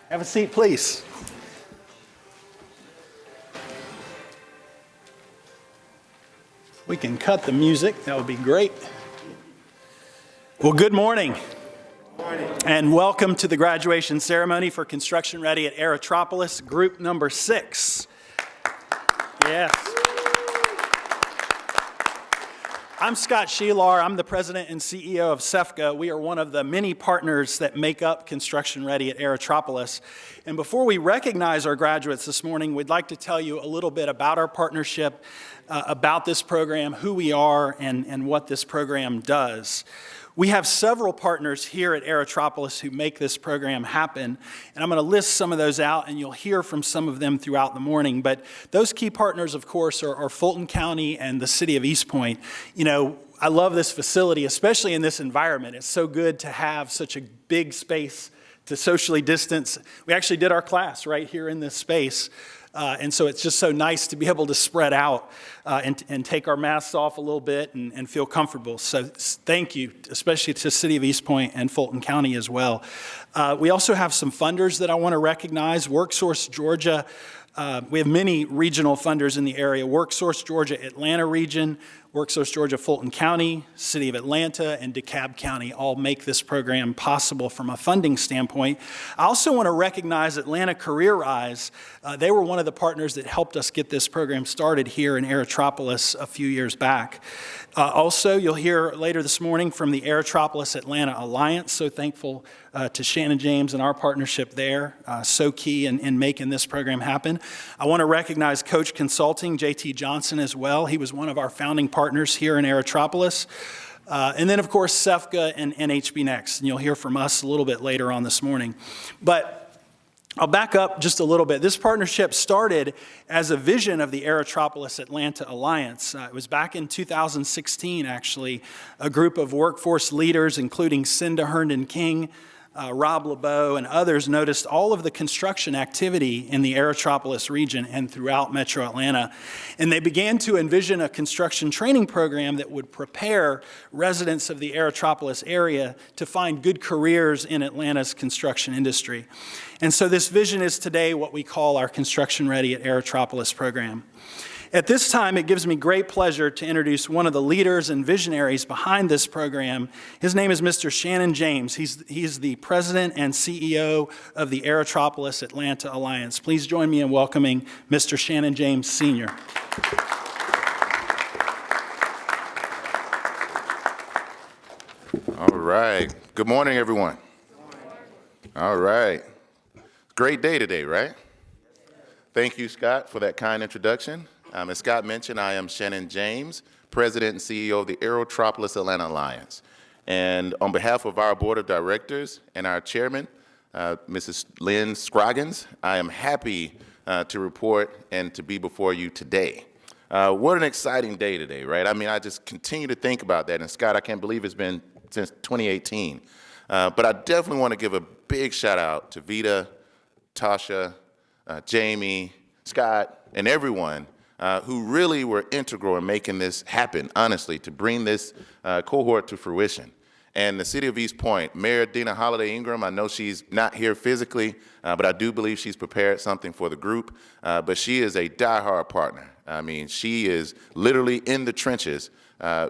Have a seat, please. We can cut the music. That would be great. Well, good morning. Good morning. And welcome to the graduation ceremony for Construction Ready at Aerotropolis, group number 6. Yes. I'm Scott Shelar. I'm the president and CEO of CEFCA. We are one of the many partners that make up Construction Ready at Aerotropolis. And before we recognize our graduates this morning, we'd like to tell you a little bit about our partnership, about this program, who we are, and what this program does. We have several partners here at Aerotropolis who make this program happen, and I'm going to list some of those out, and you'll hear from some of them throughout the morning. But those key partners, of course, are Fulton County and the city of East Point. You know, I love this facility, especially in this environment. It's so good to have such a big space to socially distance. We actually did our class right here in this space. And so it's just so nice to be able to spread out and take our masks off a little bit and feel comfortable. So thank you, especially to the City of East Point and Fulton County as well. We also have some funders that I want to recognize. WorkSource Georgia. We have many regional funders in the area. WorkSource Georgia Atlanta region, WorkSource Georgia Fulton County, City of Atlanta, and DeKalb County all make this program possible from a funding standpoint. I also want to recognize Atlanta Career Rise. They were one of the partners that helped us get this program started here in Aerotropolis a few years back. Also, you'll hear later this morning from the Aerotropolis Atlanta Alliance. So thankful to Shannon James and our partnership there. So key in making this program happen. I want to recognize Coach Consulting, JT Johnson, as well. He was one of our founding partners here in Aerotropolis. And then, of course, CEFCA and NHB Next. And you'll hear from us a little bit later on this morning. But I'll back up just a little bit. This partnership started as a vision of the Aerotropolis Atlanta Alliance. It was back in 2016, actually. A group of workforce leaders, including Cinda Herndon King, Rob LeBeau, and others noticed all of the construction activity in the Aerotropolis region and throughout Metro Atlanta. And they began to envision a construction training program that would prepare residents of the Aerotropolis area to find good careers in Atlanta's construction industry. And so this vision is today what we call our Construction Ready at Aerotropolis program. At this time, it gives me great pleasure to introduce one of the leaders and visionaries behind this program. His name is Mr. Shannon James. He's the president and CEO of the Aerotropolis Atlanta Alliance. Please join me in welcoming Mr. Shannon James, Sr. All right. Good morning, everyone. All right. Great day today, right? Thank you, Scott, for that kind introduction. As Scott mentioned, I am Shannon James, President and CEO of the Aerotropolis Atlanta Alliance. And on behalf of our board of directors and our chairman, Mrs. Lynn Scroggins, I am happy to report and to be before you today. What an exciting day today, right? I mean, I just continue to think about that. And Scott, I can't believe it's been since 2018. But I definitely want to give a big shout out to Vita, Tasha, Jamie, Scott, and everyone who really were integral in making this happen, honestly, to bring this cohort to fruition. And the City of East Point, Mayor Dina Holiday Ingram, I know she's not here physically, but I do believe she's prepared something for the group. But she is a diehard partner. I mean, she is literally in the trenches,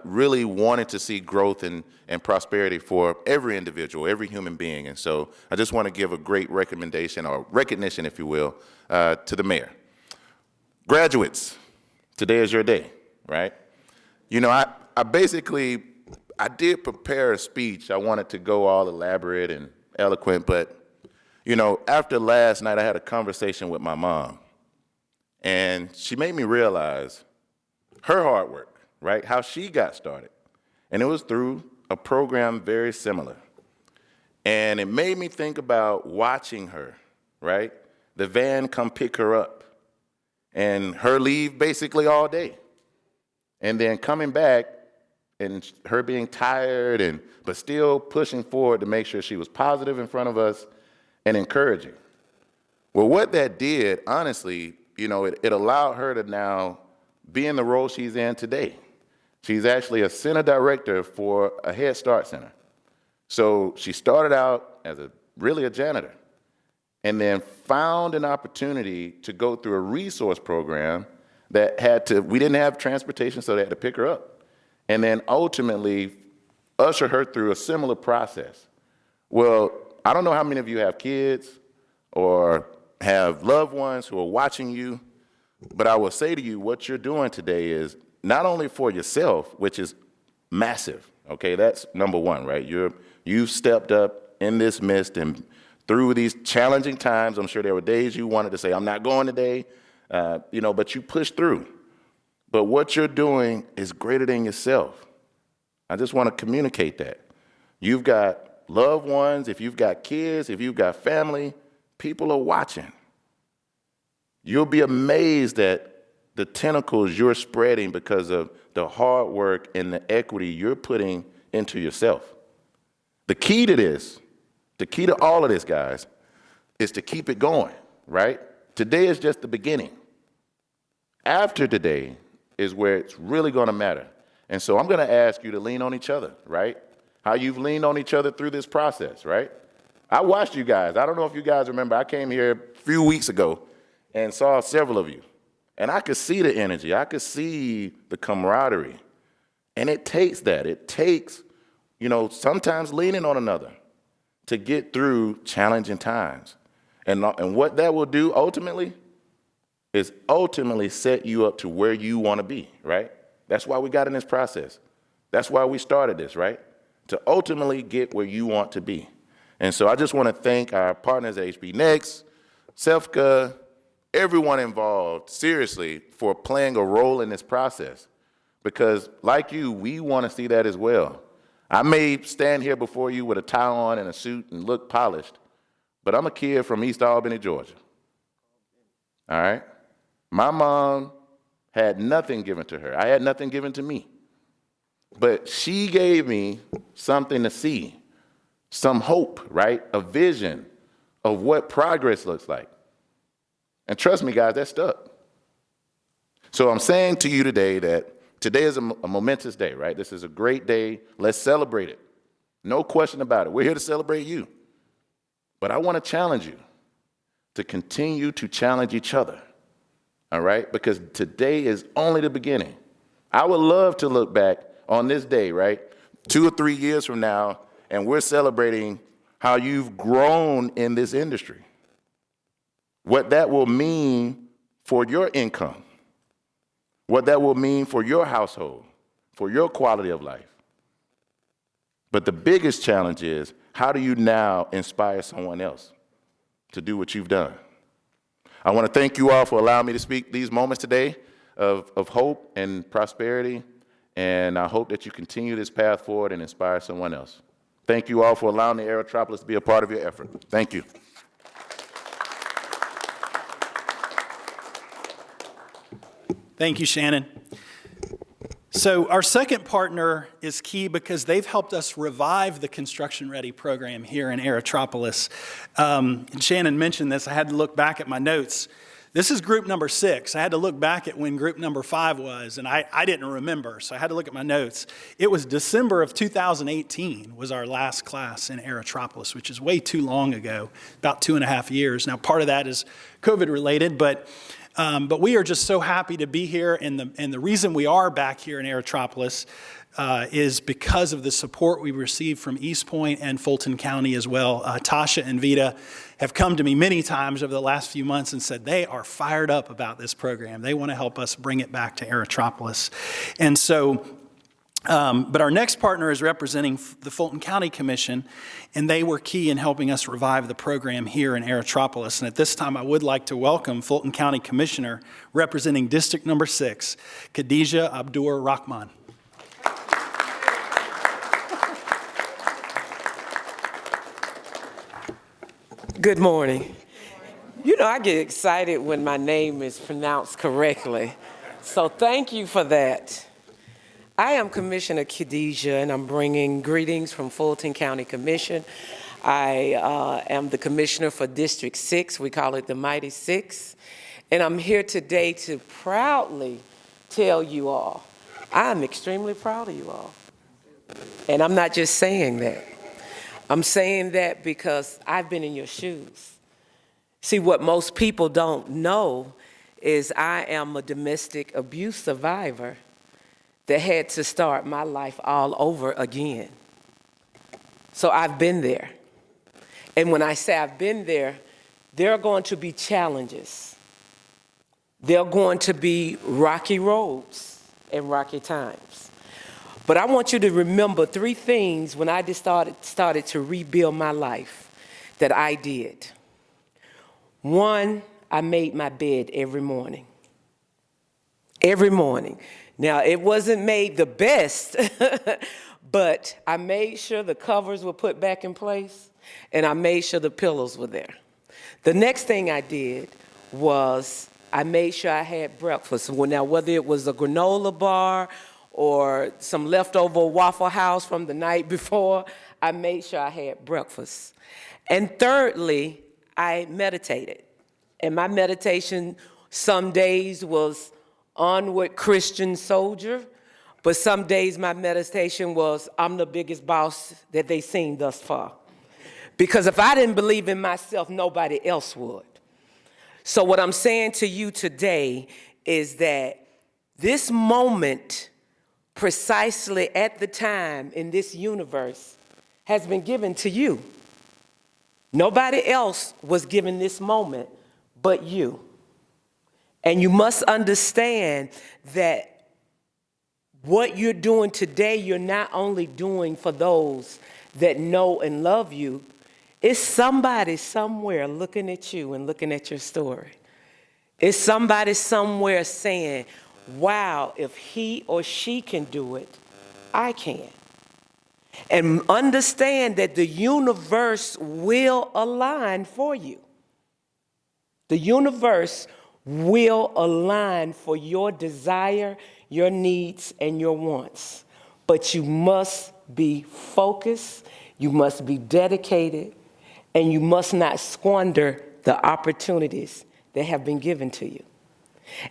really wanting to see growth and prosperity for every individual, every human being. And so I just want to give a great recommendation, or recognition, if you will, to the mayor. Graduates, today is your day, right? You know, I did prepare a speech. I wanted to go all elaborate and eloquent, but, you know, after last night, I had a conversation with my mom, and she made me realize her hard work, right? How she got started. And it was through a program very similar. And it made me think about watching her, right? The van come pick her up, and her leave basically all day. And then coming back and her being tired but still pushing forward to make sure she was positive in front of us and encouraging. Well, what that did, honestly, you know, it allowed her to now be in the role she's in today. She's actually a center director for a Head Start center. So she started out as really a janitor. and then found an opportunity to go through a resource program that we didn't have transportation, so they had to pick her up, and then ultimately usher her through a similar process. Well, I don't know how many of you have kids or have loved ones who are watching you, but I will say to you, what you're doing today is not only for yourself, which is massive, okay? That's number one, right? You've stepped up in this midst and through these challenging times. I'm sure there were days you wanted to say, I'm not going today, but you pushed through. But what you're doing is greater than yourself. I just want to communicate that. You've got loved ones, if you've got kids, if you've got family, people are watching. You'll be amazed at the tentacles you're spreading because of the hard work and the equity you're putting into yourself. The key to this, the key to all of this, guys, is to keep it going, right? Today is just the beginning. After today is where it's really going to matter. And so I'm going to ask you to lean on each other, right? How you've leaned on each other through this process, right? I watched you guys. I don't know if you guys remember. I came here a few weeks ago and saw several of you. And I could see the energy. I could see the camaraderie. And it takes that. It takes, sometimes leaning on another to get through challenging times. And what that will do ultimately is set you up to where you want to be, right? That's why we got in this process. That's why we started this, right? To ultimately get where you want to be. And so I just want to thank our partners at HB Next, SEFCA, everyone involved, seriously, for playing a role in this process. Because like you, we want to see that as well. I may stand here before you with a tie on and a suit and look polished, but I'm a kid from East Albany, Georgia. All right? My mom had nothing given to her. I had nothing given to me. But she gave me something to see, some hope, right? A vision of what progress looks like. And trust me, guys, that stuck. So I'm saying to you today that today is a momentous day, right? This is a great day. Let's celebrate it. No question about it. We're here to celebrate you. But I want to challenge you to continue to challenge each other, all right? Because today is only the beginning. I would love to look back on this day, right, 2 or 3 years from now, and we're celebrating how you've grown in this industry, what that will mean for your income, what that will mean for your household, for your quality of life. But the biggest challenge is, how do you now inspire someone else to do what you've done? I want to thank you all for allowing me to speak these moments today of hope and prosperity. And I hope that you continue this path forward and inspire someone else. Thank you all for allowing the Aerotropolis to be a part of your effort. Thank you. Thank you, Shannon. So our second partner is key because they've helped us revive the Construction Ready program here in Aerotropolis. And Shannon mentioned this. I had to look back at my notes. This is group number 6. I had to look back at when group number 5 was, and I didn't remember, so I had to look at my notes. It was December of 2018 was our last class in Aerotropolis, which is way too long ago, about 2.5 years. Now, part of that is COVID-related, but we are just so happy to be here, and the reason we are back here in Aerotropolis is because of the support we received from East Point and Fulton County as well. Tasha and Vita have come to me many times over the last few months and said they are fired up about this program. They want to help us bring it back to Aerotropolis. And so, but our next partner is representing the Fulton County Commission, and they were key in helping us revive the program here in Aerotropolis. And at this time, I would like to welcome Fulton County Commissioner representing District Number 6, Khadijah Abdurrahman. Good morning. You know, I get excited when my name is pronounced correctly, so thank you for that. I am Commissioner Khadijah, and I'm bringing greetings from Fulton County Commission. I am the Commissioner for District 6. We call it the Mighty Six. And I'm here today to proudly tell you all, I'm extremely proud of you all. And I'm not just saying that. I'm saying that because I've been in your shoes. See, what most people don't know is I am a domestic abuse survivor that had to start my life all over again. So I've been there. And when I say I've been there, there are going to be challenges. There are going to be rocky roads and rocky times. But I want you to remember 3 things when I just started to rebuild my life that I did. 1, I made my bed every morning. Every morning. Now, it wasn't made the best, but I made sure the covers were put back in place, and I made sure the pillows were there. The next thing I did was I made sure I had breakfast. Well, now, whether it was a granola bar or some leftover Waffle House from the night before, I made sure I had breakfast. And thirdly, I meditated. And my meditation some days was onward Christian soldier, but some days my meditation was I'm the biggest boss that they've seen thus far. Because if I didn't believe in myself, nobody else would. So what I'm saying to you today is that this moment, precisely at the time in this universe, has been given to you. Nobody else was given this moment but you. And you must understand that what you're doing today, you're not only doing for those that know and love you, it's somebody somewhere looking at you and looking at your story. It's somebody somewhere saying, wow, if he or she can do it, I can. And understand that the universe will align for you. The universe will align for your desire, your needs, and your wants. But you must be focused, you must be dedicated, and you must not squander the opportunities that have been given to you.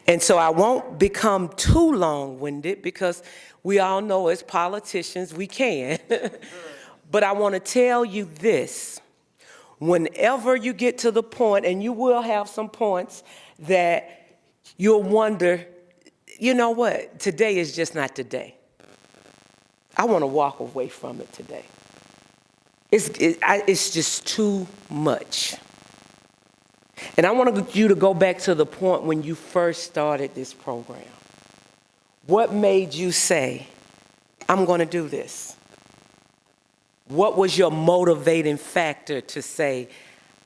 And so I won't become too long-winded because we all know as politicians we can. But I want to tell you this. Whenever you get to the point, and you will have some points that you'll wonder, you know what, today is just not today. I want to walk away from it today. It's just too much. And I want you to go back to the point when you first started this program. What made you say, I'm going to do this? What was your motivating factor to say,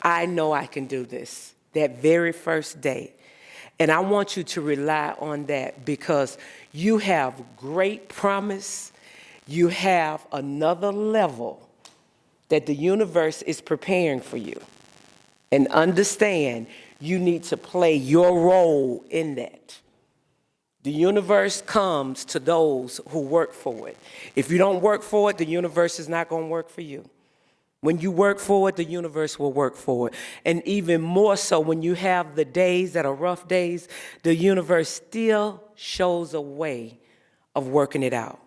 I know I can do this, that very first day? And I want you to rely on that because you have great promise. You have another level that the universe is preparing for you. And understand, you need to play your role in that. The universe comes to those who work for it. If you don't work for it, the universe is not going to work for you. When you work for it, the universe will work for it. And even more so, when you have the days that are rough days, the universe still shows a way of working it out.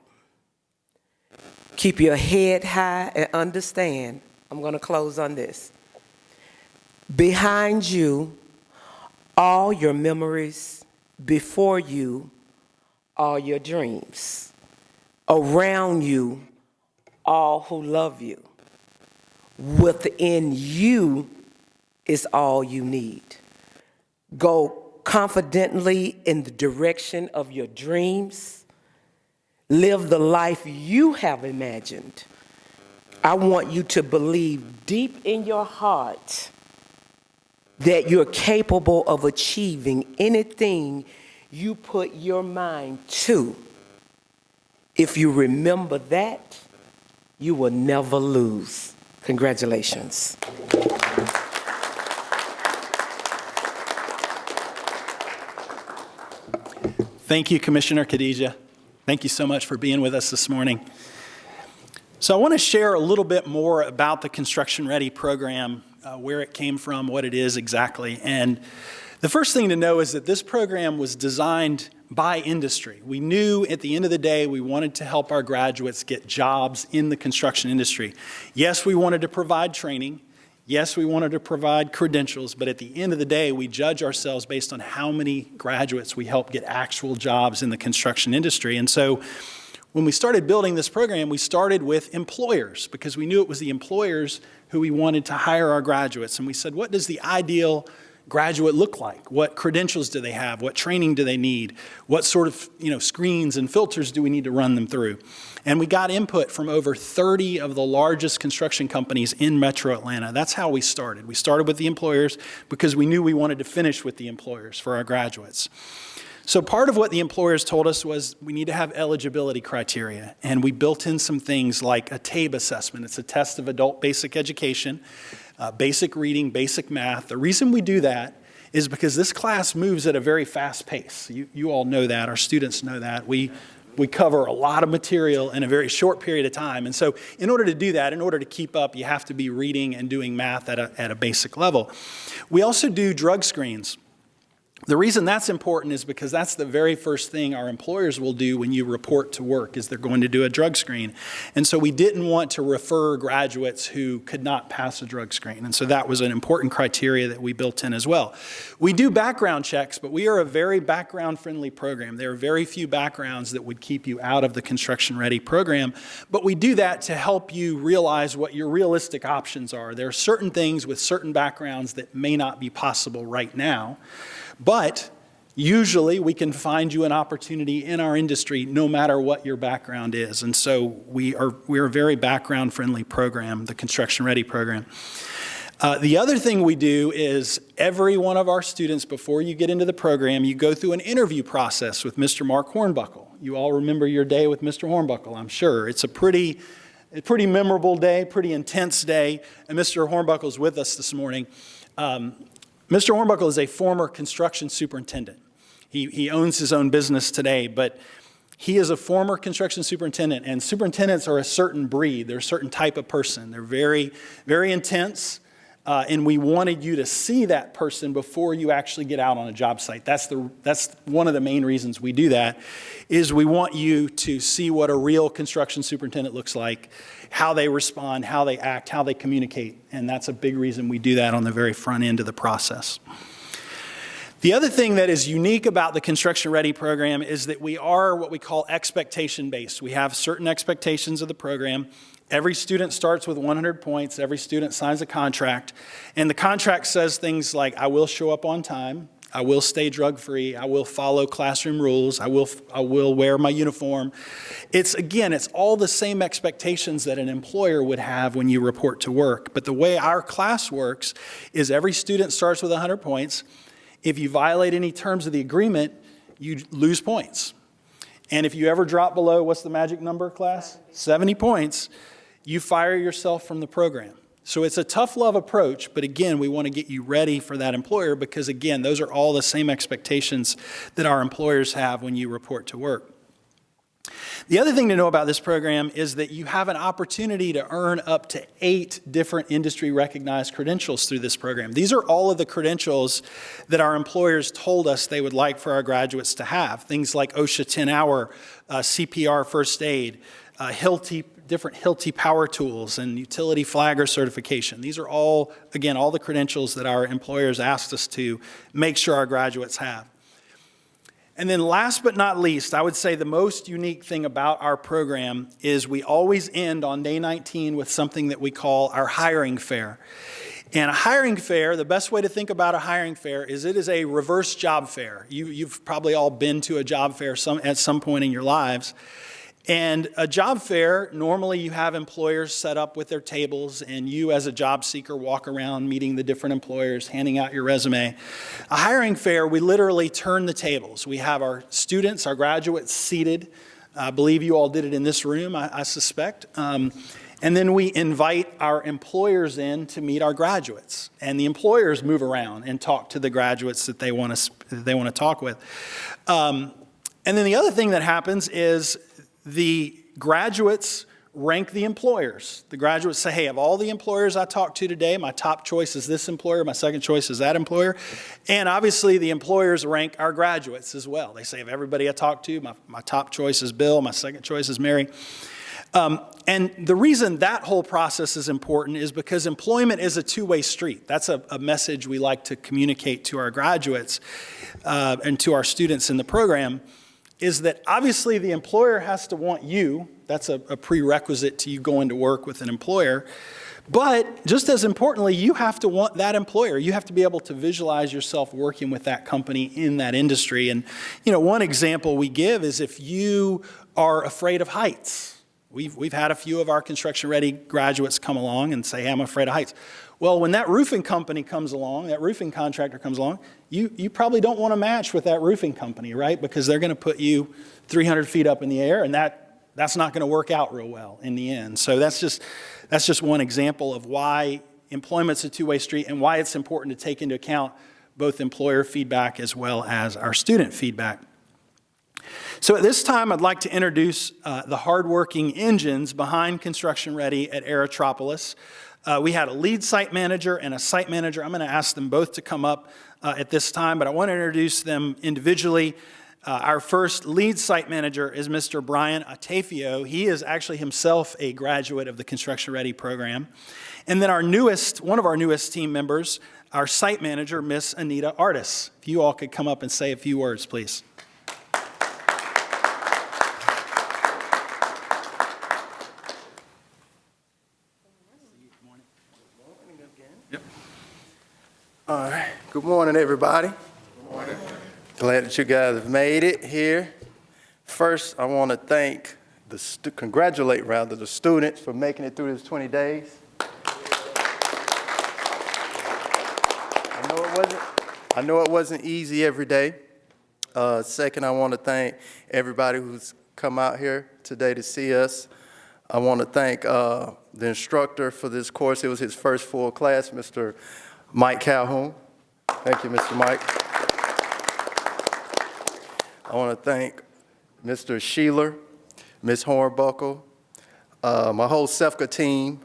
Keep your head high and understand, I'm going to close on this. Behind you, all your memories. Before you, all your dreams. Around you, all who love you. Within you is all you need. Go confidently in the direction of your dreams. Live the life you have imagined. I want you to believe deep in your heart that you're capable of achieving anything you put your mind to. If you remember that, you will never lose. Congratulations. Thank you, Commissioner Khadijah. Thank you so much for being with us this morning. So I want to share a little bit more about the Construction Ready program, where it came from, what it is exactly. And the first thing to know is that this program was designed by industry. We knew at the end of the day we wanted to help our graduates get jobs in the construction industry. Yes, we wanted to provide training. Yes, we wanted to provide credentials, but at the end of the day, we judge ourselves based on how many graduates we help get actual jobs in the construction industry. And so when we started building this program, we started with employers because we knew it was the employers who we wanted to hire our graduates. And we said, what does the ideal graduate look like? What credentials do they have? What training do they need? What sort of screens and filters do we need to run them through? And we got input from over 30 of the largest construction companies in Metro Atlanta. That's how we started. We started with the employers because we knew we wanted to finish with the employers for our graduates. So part of what the employers told us was we need to have eligibility criteria, and we built in some things like a TABE assessment. It's a test of adult basic education, basic reading, basic math. The reason we do that is because this class moves at a very fast pace. You all know that. Our students know that. We cover a lot of material in a very short period of time. And so in order to do that, in order to keep up, you have to be reading and doing math at a basic level. We also do drug screens. The reason that's important is because that's the very first thing our employers will do when you report to work is they're going to do a drug screen. And so we didn't want to refer graduates who could not pass a drug screen. And so that was an important criteria that we built in as well. We do background checks, but we are a very background-friendly program. There are very few backgrounds that would keep you out of the Construction Ready program, but we do that to help you realize what your realistic options are. There are certain things with certain backgrounds that may not be possible right now. But usually we can find you an opportunity in our industry no matter what your background is. And so we're a very background-friendly program, the Construction Ready program. The other thing we do is every one of our students, before you get into the program, you go through an interview process with Mr. Mark Hornbuckle. You all remember your day with Mr. Hornbuckle, I'm sure. It's a pretty memorable day, pretty intense day, and Mr. Hornbuckle's with us this morning. Mr. Hornbuckle is a former construction superintendent. He owns his own business today, but he is a former construction superintendent, and superintendents are a certain breed. They're a certain type of person. They're very, very intense, and we wanted you to see that person before you actually get out on a job site. That's one of the main reasons we do that, is we want you to see what a real construction superintendent looks like, how they respond, how they act, how they communicate, and that's a big reason we do that on the very front end of the process. The other thing that is unique about the Construction Ready program is that we are what we call expectation-based. We have certain expectations of the program. Every student starts with 100 points. Every student signs a contract, and the contract says things like, I will show up on time, I will stay drug-free, I will follow classroom rules, I will wear my uniform. It's all the same expectations that an employer would have when you report to work. But the way our class works is every student starts with 100 points. If you violate any terms of the agreement, you lose points. And if you ever drop below, what's the magic number, class? 70 points, you fire yourself from the program. So it's a tough love approach, but again, we want to get you ready for that employer because again, those are all the same expectations that our employers have when you report to work. The other thing to know about this program is that you have an opportunity to earn up to 8 different industry recognized credentials through this program. These are all of the credentials that our employers told us they would like for our graduates to have. Things like OSHA 10-hour, CPR first aid, different Hilti power tools, and utility flagger certification. These are all the credentials that our employers asked us to make sure our graduates have. And then last but not least, I would say the most unique thing about our program is we always end on day 19 with something that we call our hiring fair. And a hiring fair, the best way to think about a hiring fair is it is a reverse job fair. You've probably all been to a job fair at some point in your lives. And a job fair, normally you have employers set up with their tables and you as a job seeker walk around meeting the different employers, handing out your resume. A hiring fair, we literally turn the tables. We have our students, our graduates seated. I believe you all did it in this room, I suspect. And then we invite our employers in to meet our graduates. And the employers move around and talk to the graduates that they want to talk with. And then the other thing that happens is the graduates rank the employers. The graduates say, hey, of all the employers I talked to today, my top choice is this employer, my second choice is that employer. And obviously the employers rank our graduates as well. They say, of everybody I talked to, my top choice is Bill, my second choice is Mary. And the reason that whole process is important is because employment is a two-way street. That's a message we like to communicate to our graduates and to our students in the program, is that obviously the employer has to want you. That's a prerequisite to you going to work with an employer. But just as importantly, you have to want that employer. You have to be able to visualize yourself working with that company in that industry. And, one example we give is if you are afraid of heights. We've had a few of our construction-ready graduates come along and say, hey, I'm afraid of heights. Well, when that roofing company comes along, that roofing contractor comes along, you probably don't want to match with that roofing company, right? Because they're going to put you 300 feet up in the air, and that's not going to work out real well in the end. So that's just one example of why employment's a two-way street and why it's important to take into account both employer feedback as well as our student feedback. So at this time, I'd like to introduce the hardworking engines behind Construction Ready at Aerotropolis. We had a lead site manager and a site manager. I'm going to ask them both to come up at this time, but I want to introduce them individually. Our first lead site manager is Mr. Brian Atafio. He is actually himself a graduate of the Construction Ready program. And then one of our newest team members, our site manager, Miss Anita Artis. If you all could come up and say a few words, please. All right. Good morning, everybody. Good morning. Glad that you guys have made it here. First, I want to congratulate the students for making it through this 20 days. I know it wasn't easy every day. Second, I want to thank everybody who's come out here today to see us. I want to thank the instructor for this course. It was his first full class, Mr. Mike Calhoun. Thank you, Mr. Mike. I want to thank Mr. Sheeler, Ms. Hornbuckle, my whole SEFCA team,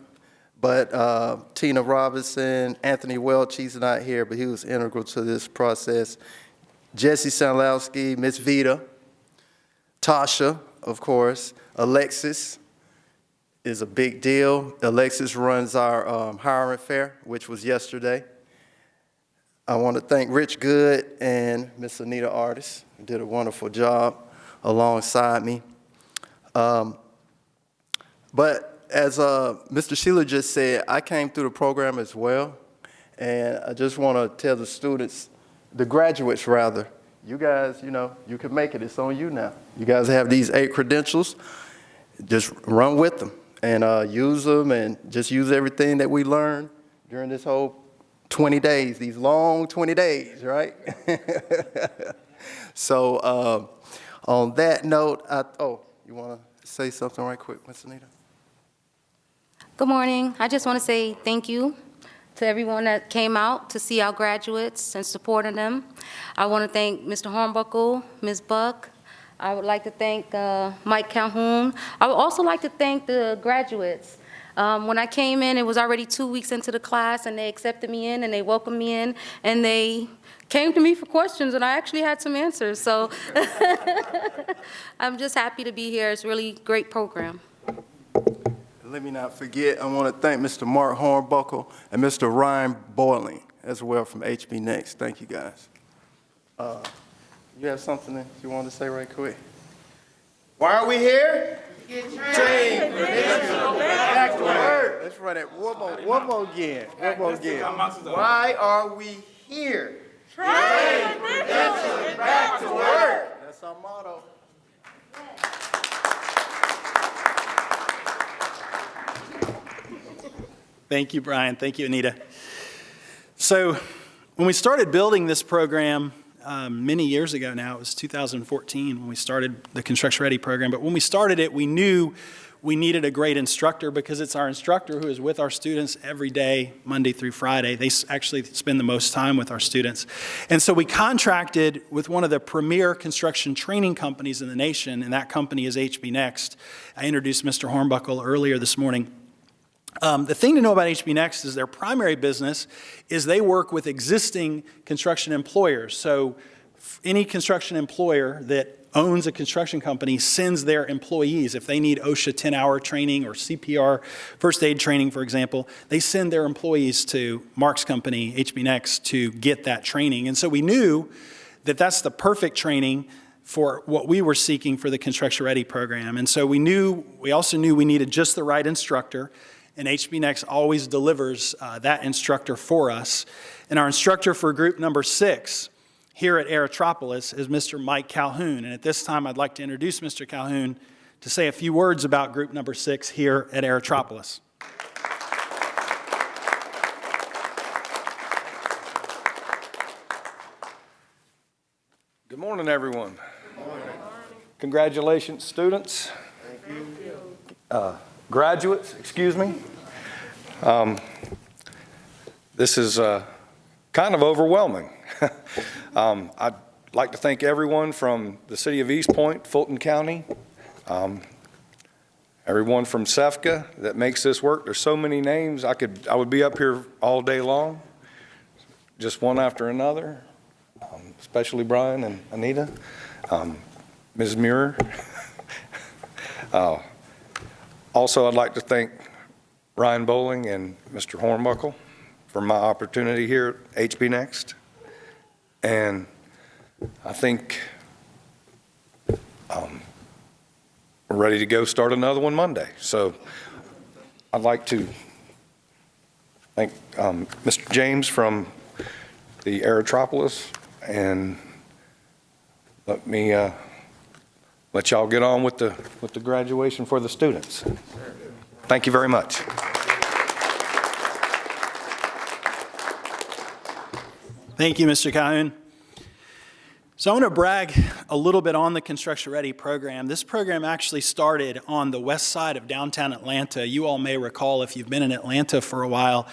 but Tina Robinson, Anthony Welch, he's not here, but he was integral to this process. Jesse Sanlowski, Ms. Vita, Tasha, of course, Alexis is a big deal. Alexis runs our hiring fair, which was yesterday. I want to thank Rich Good and Miss Anita Artis, who did a wonderful job alongside me. But as Mr. Sheeler just said, I came through the program as well, and I just want to tell the students, the graduates rather, you guys, you can make it. It's on you now. You guys have these 8 credentials. Just run with them and use them, and just use everything that we learned during this whole 20 days, these long 20 days, right? So on that note, you want to say something right quick, Ms. Anita? Good morning. I just want to say thank you to everyone that came out to see our graduates and supporting them. I want to thank Mr. Hornbuckle, Ms. Buck. I would like to thank Mike Calhoun. I would also like to thank the graduates. When I came in, it was already 2 weeks into the class, and they accepted me in, and they welcomed me in, and they came to me for questions, and I actually had some answers. So I'm just happy to be here. It's a really great program. Let me not forget, I want to thank Mr. Mark Hornbuckle and Mr. Ryan Boiling as well from HB Next. Thank you, guys. You have something that you want to say right quick? Why are we here? Train, back to work. Let's run it one more again. Why are we here? Train, credentials, back to work. That's our motto. Thank you, Brian. Thank you, Anita. So when we started building this program many years ago now, it was 2014 when we started the Construction Ready program, but when we started it, we knew we needed a great instructor because it's our instructor who is with our students every day, Monday through Friday. They actually spend the most time with our students. And so we contracted with one of the premier construction training companies in the nation, and that company is HB Next. I introduced Mr. Hornbuckle earlier this morning. The thing to know about HB Next is their primary business is they work with existing construction employers. So any construction employer that owns a construction company sends their employees, if they need OSHA 10-hour training or CPR first aid training, for example, they send their employees to Mark's company, HB Next, to get that training. And so we knew that that's the perfect training for what we were seeking for the Construction Ready program. And so we also knew we needed just the right instructor, and HB Next always delivers that instructor for us. And our instructor for group number 6 here at Aerotropolis is Mr. Mike Calhoun. And at this time, I'd like to introduce Mr. Calhoun to say a few words about group number 6 here at Aerotropolis. Good morning, everyone. Good morning. Congratulations, students. Thank you. Graduates, excuse me. This is kind of overwhelming. I'd like to thank everyone from the city of East Point, Fulton County, everyone from SEFCA that makes this work. There's so many names. I would be up here all day long, just one after another, especially Brian and Anita, Ms. Muir. Also, I'd like to thank Ryan Bowling and Mr. Hornbuckle for my opportunity here at HB Next. And I think we're ready to go start another one Monday. So I'd like to thank Mr. James from the Aerotropolis, and let me let y'all get on with the graduation for the students. Thank you very much. Thank you, Mr. Calhoun. So I want to brag a little bit on the Construction Ready program. This program actually started on the west side of downtown Atlanta. You all may recall, if you've been in Atlanta for a while,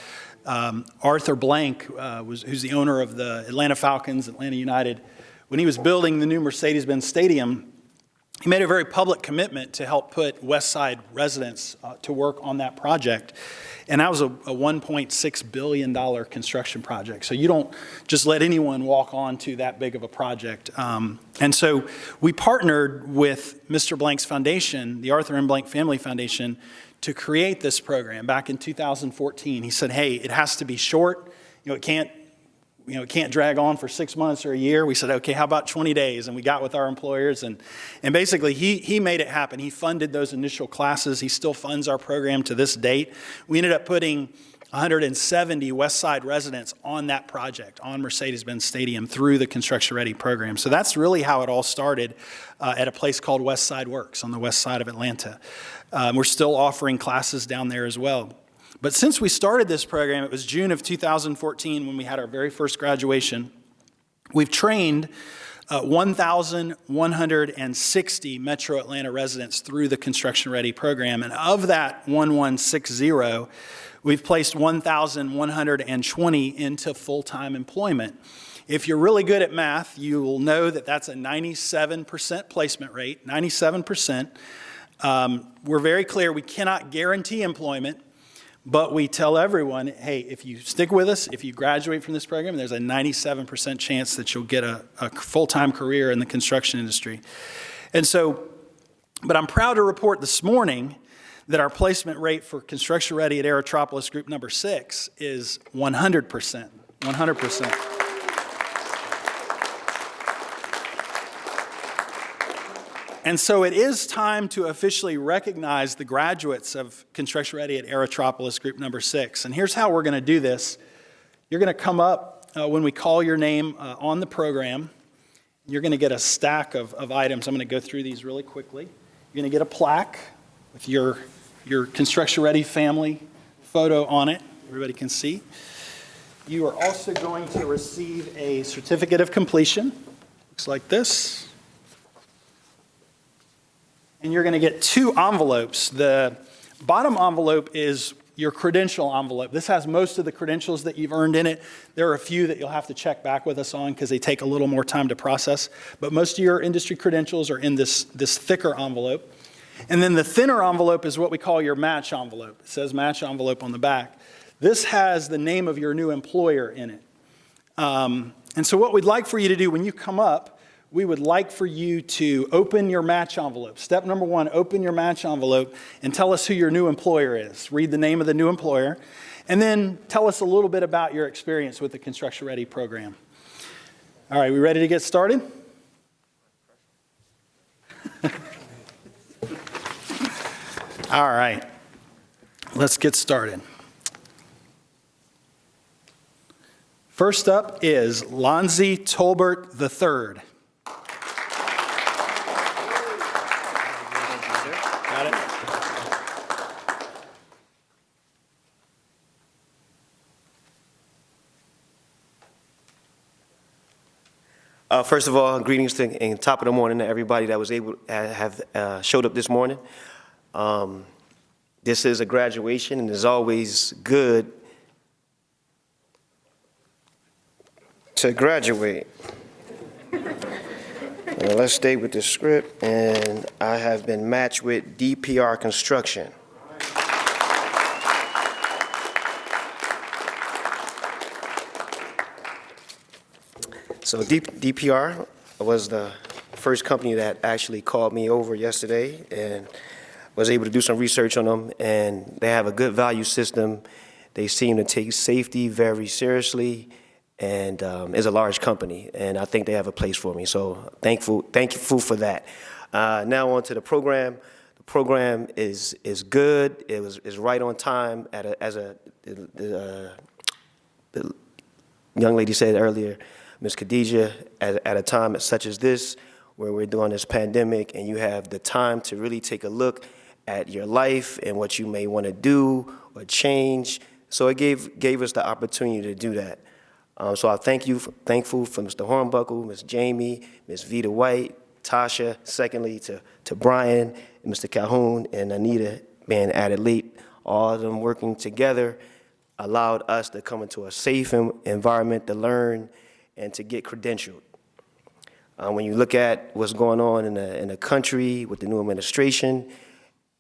Arthur Blank, who's the owner of the Atlanta Falcons, Atlanta United, when he was building the new Mercedes-Benz Stadium, he made a very public commitment to help put West Side residents to work on that project. And that was a $1.6 billion construction project. So you don't just let anyone walk on to that big of a project. And so we partnered with Mr. Blank's foundation, the Arthur M. Blank Family Foundation, to create this program back in 2014. He said, hey, it has to be short. It can't drag on for 6 months or a year. We said, okay, how about 20 days? And we got with our employers, and basically he made it happen. He funded those initial classes. He still funds our program to this date. We ended up putting 170 West Side residents on that project, on Mercedes-Benz Stadium, through the Construction Ready program. So that's really how it all started at a place called West Side Works on the west side of Atlanta. We're still offering classes down there as well. But since we started this program, it was June of 2014 when we had our very first graduation. We've trained 1,160 Metro Atlanta residents through the Construction Ready program. And of that 1,160, we've placed 1,120 into full-time employment. If you're really good at math, you will know that that's a 97% placement rate, 97%. We're very clear, we cannot guarantee employment. But we tell everyone, hey, if you stick with us, if you graduate from this program, there's a 97% chance that you'll get a full-time career in the construction industry. And so, but I'm proud to report this morning that our placement rate for Construction Ready at Aerotropolis Group number 6 is 100%. 100%. And so it is time to officially recognize the graduates of Construction Ready at Aerotropolis Group number 6. And here's how we're going to do this. You're going to come up when we call your name on the program. You're going to get a stack of items. I'm going to go through these really quickly. You're going to get a plaque with your Construction Ready family photo on it. Everybody can see. You are also going to receive a certificate of completion. Looks like this. And you're going to get 2 envelopes. The bottom envelope is your credential envelope. This has most of the credentials that you've earned in it. There are a few that you'll have to check back with us on because they take a little more time to process. But most of your industry credentials are in this thicker envelope. And then the thinner envelope is what we call your match envelope. It says match envelope on the back. This has the name of your new employer in it. And so what we'd like for you to do when you come up, we would like for you to open your match envelope. Step number one, open your match envelope and tell us who your new employer is. Read the name of the new employer, and then tell us a little bit about your experience with the Construction Ready program. All right, we ready to get started? All right, let's get started. First up is Lonzie Tolbert III. Got it? First of all, greetings to and top of the morning to everybody that was able to have showed up this morning. This is a graduation, and it's always good to graduate. Let's stay with the script, and I have been matched with DPR Construction. So DPR was the first company that actually called me over yesterday and was able to do some research on them, and they have a good value system. They seem to take safety very seriously, and is a large company, and I think they have a place for me. So thankful for that. Now on to the program. The program is good. Is right on time. The young lady said earlier, Ms. Khadijah, at a time such as this, where we're doing this pandemic, and you have the time to really take a look at your life and what you may want to do or change. So it gave us the opportunity to do that. So I thankful for Mr. Hornbuckle, Ms. Jamie, Ms. Vita White, Tasha, secondly to Brian, and Mr. Calhoun, and Anita being added late. All of them working together allowed us to come into a safe environment to learn and to get credentialed. When you look at what's going on in the country with the new administration,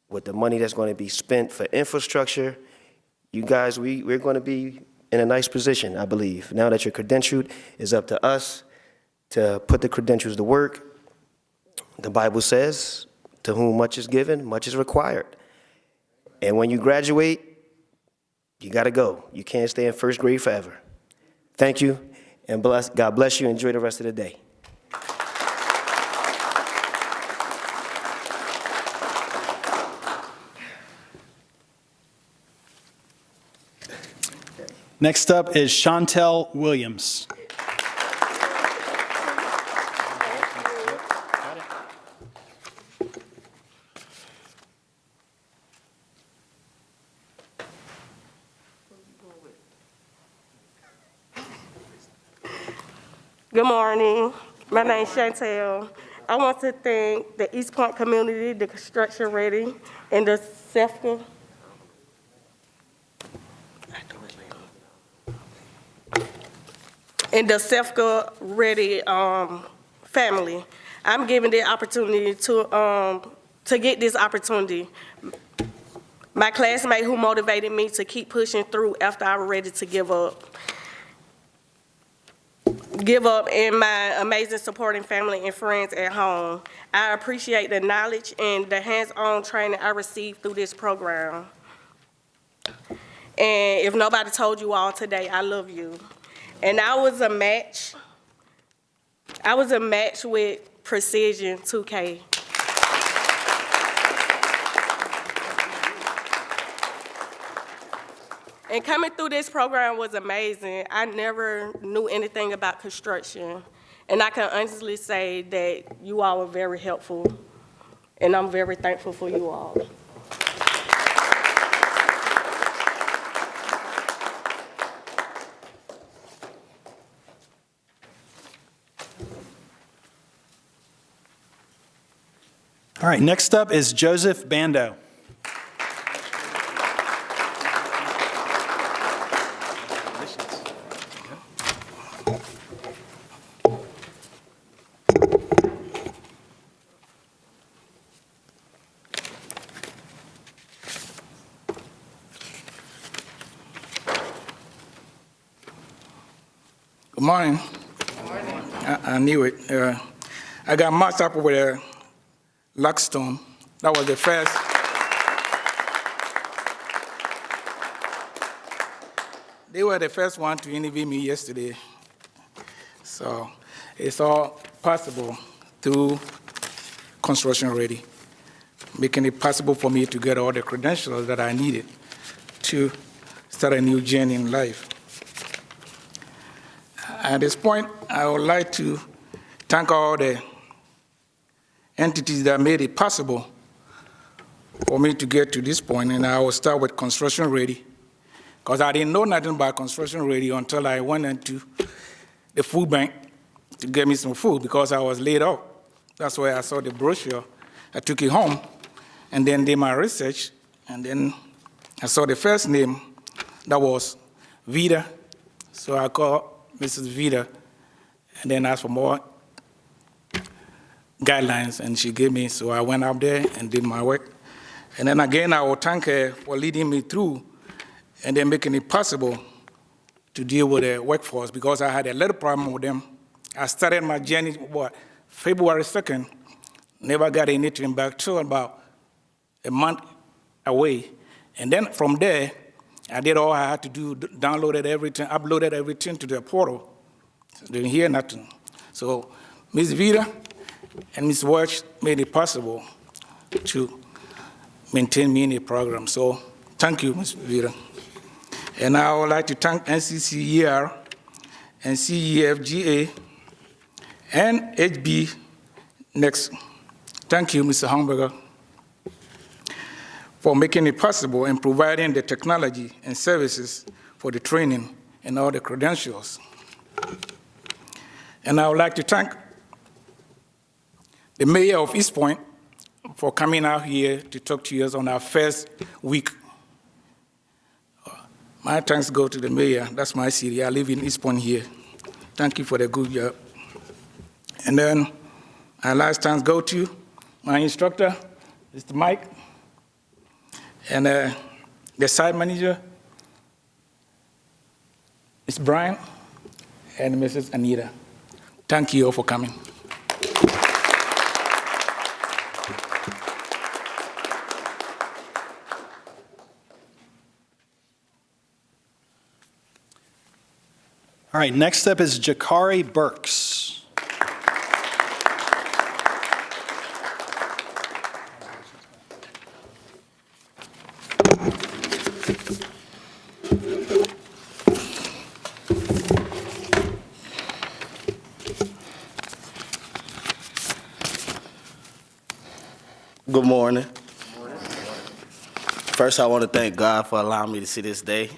with the money that's going to be spent for infrastructure, you guys, we're going to be in a nice position, I believe. Now that you're credentialed, it's up to us to put the credentials to work. The Bible says, to whom much is given, much is required. And when you graduate, you got to go. You can't stay in first grade forever. Thank you, and God bless you. Enjoy the rest of the day. Next up is Chantal Williams. Good morning. My name is Shantel. I want to thank the East Point community, the Construction Ready, and the SEFCA. And the SEFCA Ready family. I'm given the opportunity to get this opportunity. My classmate who motivated me to keep pushing through after I was ready to give up. And my amazing supporting family and friends at home. I appreciate the knowledge and the hands-on training I received through this program. And if nobody told you all today, I love you. And I was a match with Precision 2K. And coming through this program was amazing. I never knew anything about construction. And I can honestly say that you all were very helpful. And I'm very thankful for you all. All right, next up is Joseph Bandeau. Good morning. I knew it. I got matched up with a Luckstone. That was the first. They were the first one to interview me yesterday. So it's all possible through Construction Ready, making it possible for me to get all the credentials that I needed to start a new journey in life. At this point, I would like to thank all the entities that made it possible for me to get to this point, and I will start with Construction Ready, because I didn't know nothing about Construction Ready until I went into the food bank to get me some food because I was laid off. That's where I saw the brochure. I took it home and then did my research, and then I saw the first name that was Vida. So I called Mrs. Vida and then asked for more guidelines, and she gave me, so I went up there and did my work. And then again, I will thank her for leading me through and then making it possible to deal with the workforce, because I had a little problem with them. I started my journey, February 2nd, never got anything back till about a month away. And then from there, I did all I had to do, downloaded everything, uploaded everything to the portal. Didn't hear nothing. So Ms. Vida and Ms. Welch made it possible to maintain me in the program. So thank you, Ms. Vida. And I would like to thank NCCER and CEFGA and HB Next. Thank you, Mr. Hamburger, for making it possible and providing the technology and services for the training and all the credentials. And I would like to thank the mayor of East Point for coming out here to talk to us on our first week. My thanks go to the mayor. That's my city. I live in East Point here. Thank you for the good job. And then our last thanks go to my instructor, Mr. Mike, and the site manager, Mr. Brian, and Mrs. Anita. Thank you all for coming. All right, next up is Jakari Burks. Good morning. First, I want to thank God for allowing me to see this day.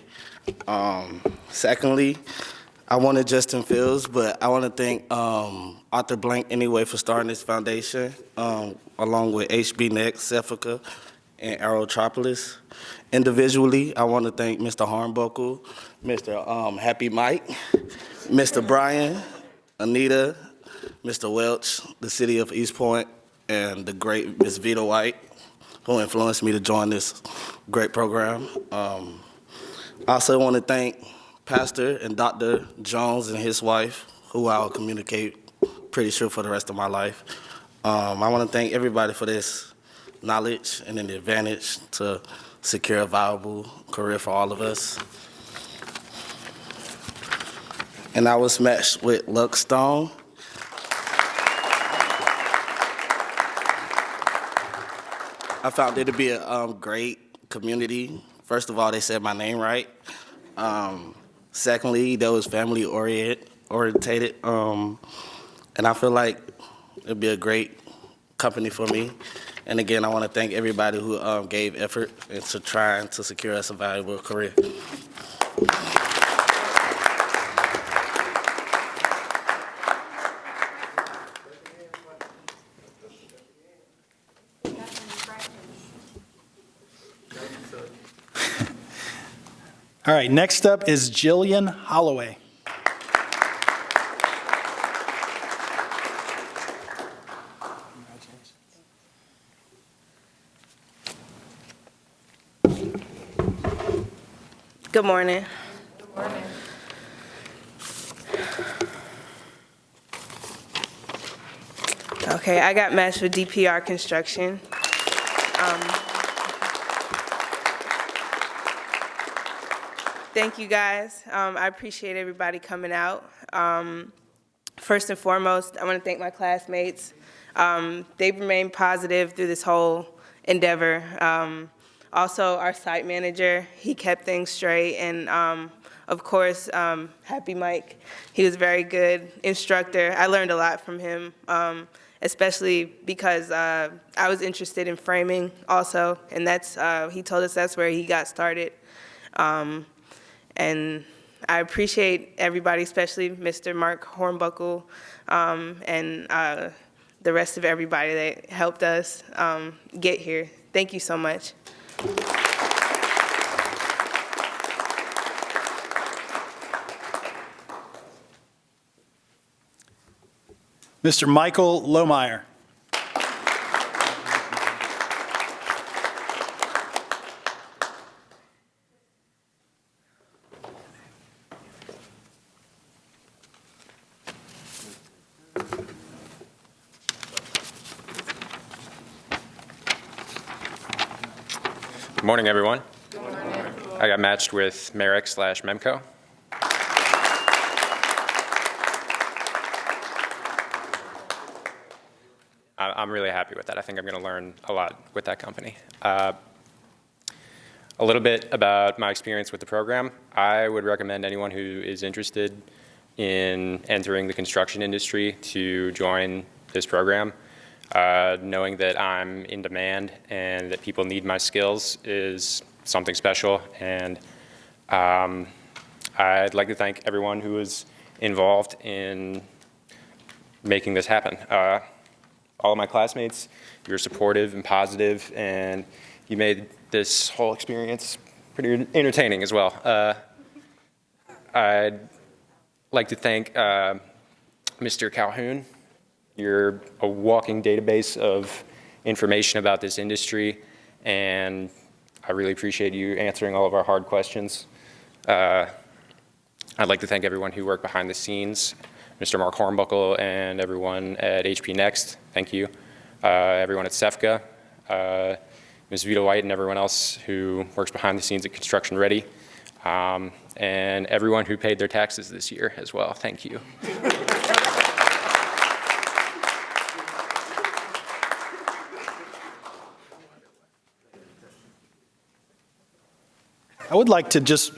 Secondly, I wanted Justin Fields, but I want to thank Arthur Blank anyway for starting this foundation, along with HB Next, Cephalica, and Aerotropolis. Individually, I want to thank Mr. Hornbuckle, Mr. Happy Mike, Mr. Brian, Anita, Mr. Welch, the city of East Point, and the great Ms. Vita White, who influenced me to join this great program. I also want to thank Pastor and Dr. Jones and his wife, who I will communicate pretty sure for the rest of my life. I want to thank everybody for this knowledge and the advantage to secure a viable career for all of us. And I was matched with Luckstone. I found it to be a great community. First of all, they said my name right. Secondly, they was family orientated. And I feel like it'd be a great company for me. And again, I want to thank everybody who gave effort into trying to secure us a valuable career. All right, next up is Jillian Holloway. Good morning. Good morning. Okay, I got matched with DPR Construction. Thank you, guys. I appreciate everybody coming out. First and foremost, I want to thank my classmates. They've remained positive through this whole endeavor. Also, our site manager, he kept things straight. And of course, Happy Mike, he was a very good instructor. I learned a lot from him, especially because I was interested in framing also. And he told us that's where he got started. And I appreciate everybody, especially Mr. Mark Hornbuckle and the rest of everybody that helped us get here. Thank you so much. Mr. Michael Lohmeier. Good morning, everyone. Good morning. I got matched with Merrick/Memco. I'm really happy with that. I think I'm going to learn a lot with that company. A little bit about my experience with the program. I would recommend anyone who is interested in entering the construction industry to join this program. Knowing that I'm in demand and that people need my skills is something special, and I'd like to thank everyone who was involved in making this happen. All of my classmates, you were supportive and positive, and you made this whole experience pretty entertaining as well. I'd like to thank Mr. Calhoun. You're a walking database of information about this industry, and I really appreciate you answering all of our hard questions. I'd like to thank everyone who worked behind the scenes, Mr. Mark Hornbuckle and everyone at HP Next, thank you. Everyone at SEFCA, Ms. Vita White and everyone else who works behind the scenes at Construction Ready, and everyone who paid their taxes this year as well, thank you. I would like to just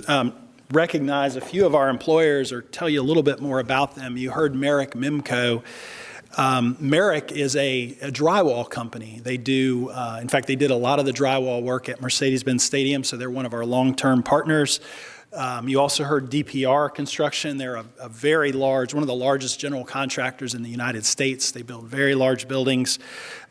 recognize a few of our employers or tell you a little bit more about them. You heard Merrick Memco. Merrick is a drywall company. They do, in fact, they did a lot of the drywall work at Mercedes-Benz Stadium, so they're one of our long-term partners. You also heard DPR Construction. They're a very large, one of the largest general contractors in the United States. They build very large buildings.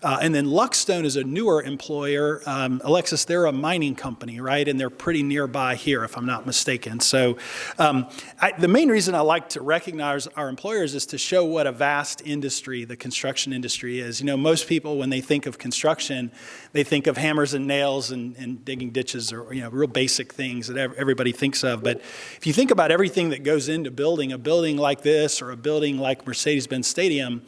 And then Luckstone is a newer employer. Alexis, they're a mining company, right? And they're pretty nearby here, if I'm not mistaken. So the main reason I like to recognize our employers is to show what a vast industry the construction industry is. You know, most people, when they think of construction, they think of hammers and nails and digging ditches or, you know, real basic things that everybody thinks of. But if you think about everything that goes into building a building like this or a building like Mercedes-Benz Stadium,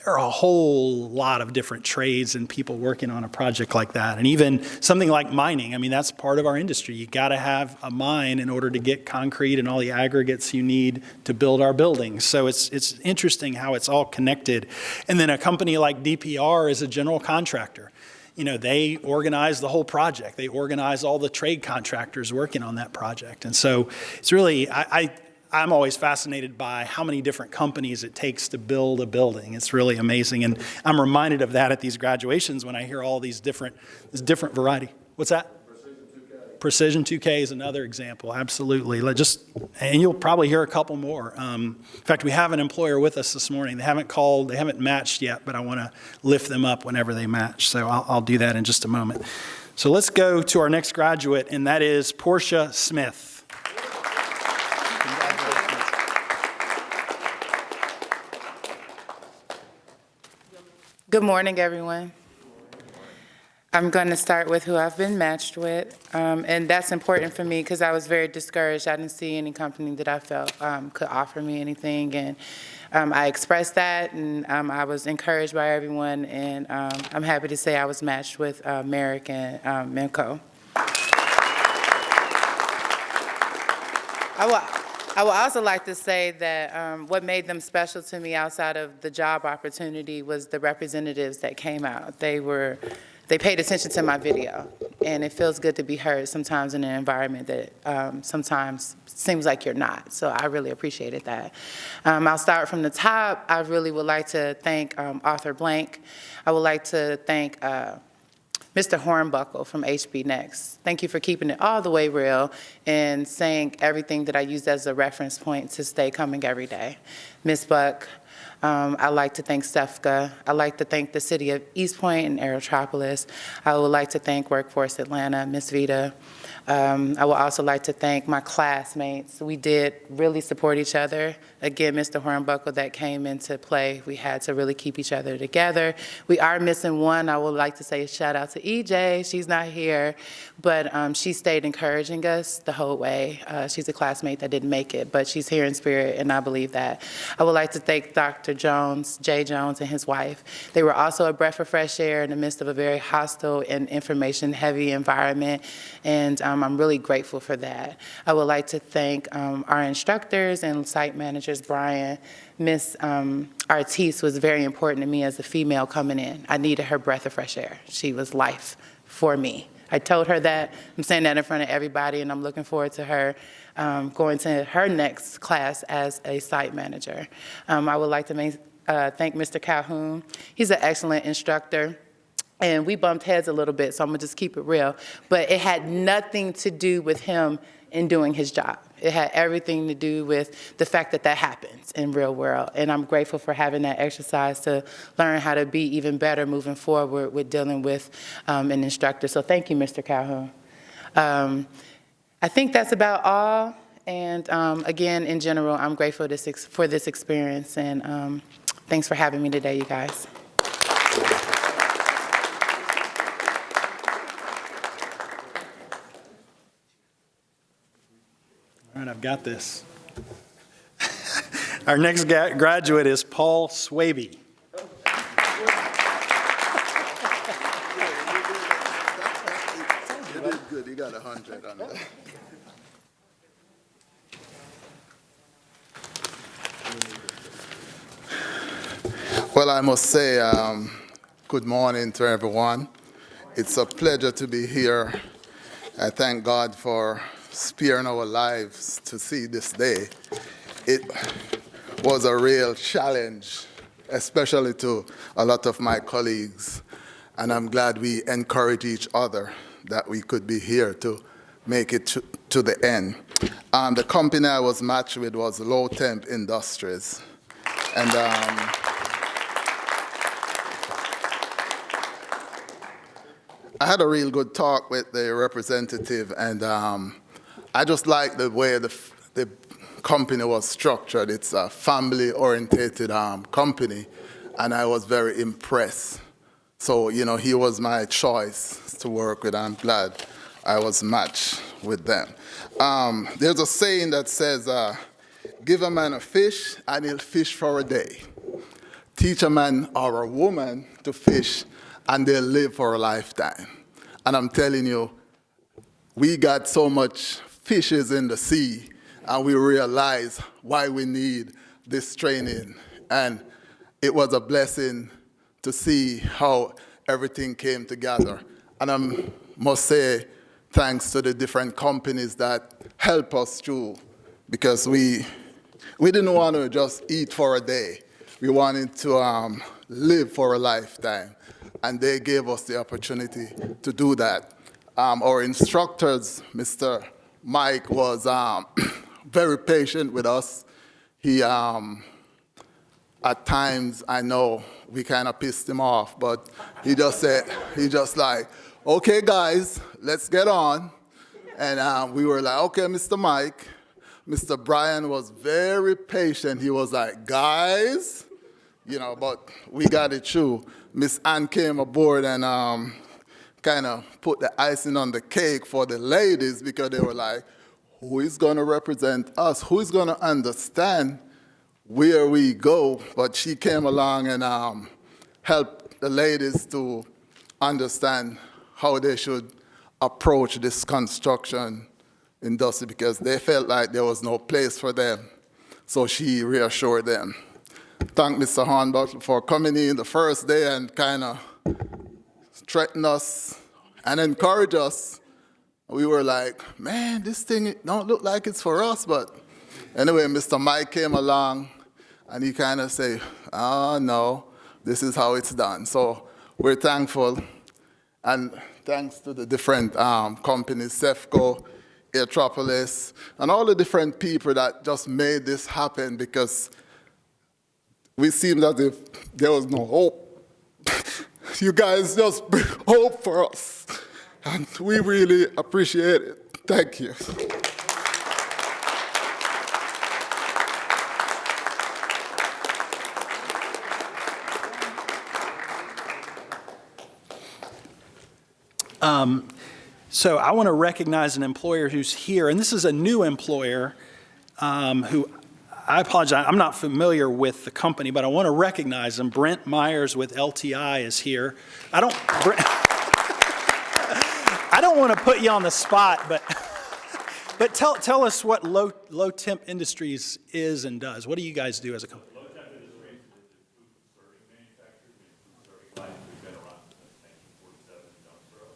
there are a whole lot of different trades and people working on a project like that. And even something like mining, I mean, that's part of our industry. You got to have a mine in order to get concrete and all the aggregates you need to build our buildings. So it's interesting how it's all connected. And then a company like DPR is a general contractor. You know, they organize the whole project. They organize all the trade contractors working on that project. And so it's really, I'm always fascinated by how many different companies it takes to build a building. It's really amazing. And I'm reminded of that at these graduations when I hear all this different variety. What's that? Precision 2K is another example, absolutely. And you'll probably hear a couple more. In fact, we have an employer with us this morning. They haven't called, they haven't matched yet, but I want to lift them up whenever they match. So I'll do that in just a moment. So let's go to our next graduate, and that is Portia Smith. Good morning, everyone. I'm going to start with who I've been matched with, and that's important for me because I was very discouraged. I didn't see any company that I felt could offer me anything, and I expressed that, and I was encouraged by everyone, and I'm happy to say I was matched with Merrick and Minco. I would also like to say that what made them special to me outside of the job opportunity was the representatives that came out. They paid attention to my video, and it feels good to be heard sometimes in an environment that sometimes seems like you're not. So I really appreciated that. I'll start from the top. I really would like to thank Arthur Blank. I would like to thank Mr. Hornbuckle from HB Next. Thank you for keeping it all the way real and saying everything that I used as a reference point to stay coming every day. Ms. Buck, I'd like to thank SEFCA. I'd like to thank the city of East Point and Aerotropolis. I would like to thank Workforce Atlanta, Ms. Vita. I would also like to thank my classmates. We did really support each other. Again, Mr. Hornbuckle, that came into play. We had to really keep each other together. We are missing one. I would like to say a shout out to EJ. She's not here, but she stayed encouraging us the whole way. She's a classmate that didn't make it, but she's here in spirit, and I believe that. I would like to thank Dr. Jones, Jay Jones, and his wife. They were also a breath of fresh air in the midst of a very hostile and information-heavy environment, and I'm really grateful for that. I would like to thank our instructors and site managers, Brian. Miss Artis was very important to me as a female coming in. I needed her breath of fresh air. She was life for me. I told her that. I'm saying that in front of everybody, and I'm looking forward to her going to her next class as a site manager. I would like to thank Mr. Calhoun. He's an excellent instructor. And we bumped heads a little bit, so I'm gonna just keep it real. But it had nothing to do with him in doing his job. It had everything to do with the fact that that happens in real world. And I'm grateful for having that exercise to learn how to be even better moving forward with dealing with an instructor. So thank you, Mr. Calhoun. I think that's about all. And again, in general, I'm grateful for this experience. And thanks for having me today, you guys. All right, I've got this. Our next graduate is Paul Swaby. You did good. You got 100 on that. Well, I must say good morning to everyone. It's a pleasure to be here. I thank God for sparing our lives to see this day. It was a real challenge, especially to a lot of my colleagues, and I'm glad we encourage each other that we could be here to make it to the end. The company I was matched with was Low Temp Industries, and I had a real good talk with the representative, and I just like the way the company was structured. It's a family-oriented company, and I was very impressed. So, you know, he was my choice to work with. I'm glad I was matched with them. There's a saying that says, give a man a fish, and he'll fish for a day. Teach a man or a woman to fish, and they'll live for a lifetime. And I'm telling you, we got so much fishes in the sea, and we realize why we need this training. And it was a blessing to see how everything came together. And I must say thanks to the different companies that help us through, because we didn't want to just eat for a day. We wanted to live for a lifetime, and they gave us the opportunity to do that. Our instructors, Mr. Mike, was very patient with us. He, at times, I know we kind of pissed him off, but he just like, okay, guys, let's get on. And we were like, okay, Mr. Mike. Mr. Brian was very patient. He was like, guys, you know, but we got it through. Miss Ann came aboard and kind of put the icing on the cake for the ladies because they were like, who is going to represent us? Who is going to understand where we go? But she came along and helped the ladies to understand how they should approach this construction industry because they felt like there was no place for them. So she reassured them. Thank Mr. Hornbuckle for coming in the first day and kind of threaten us and encourage us. We were like, man, this thing don't look like it's for us. But anyway, Mr. Mike came along and he kind of said, oh, no, this is how it's done. So we're thankful. And thanks to the different companies, CEFCO, Aerotropolis, and all the different people that just made this happen because we seemed as if there was no hope. You guys just bring hope for us, and we really appreciate it. Thank you. So I want to recognize an employer who's here, and this is a new employer who, I apologize, I'm not familiar with the company, but I want to recognize them. Brent Myers with LTI is here. I don't want to put you on the spot, but tell us what Low Temp Industries is and does. What do you guys do as a company? Low Temp Industries is a food serving manufacturer. Food serving lines we've been around since 1947 in Jonesboro.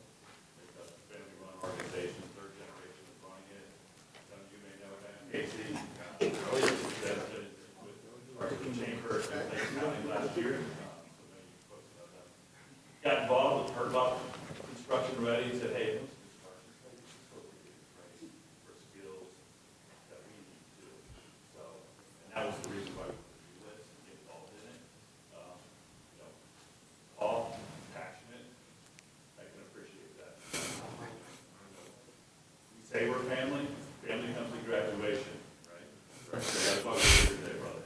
It's a family-run organization, third generation is running it. Some of you may know that. Casey Williams has been with the chamber since last year. So many folks know that. Got involved, heard about construction ready, said, hey, let's do construction ready for skills that we need to do. So, and that was the reason why we do this and get involved in it. All passionate, I can appreciate that. We say we're family comes with graduation, right? So that's why we're here today, brother.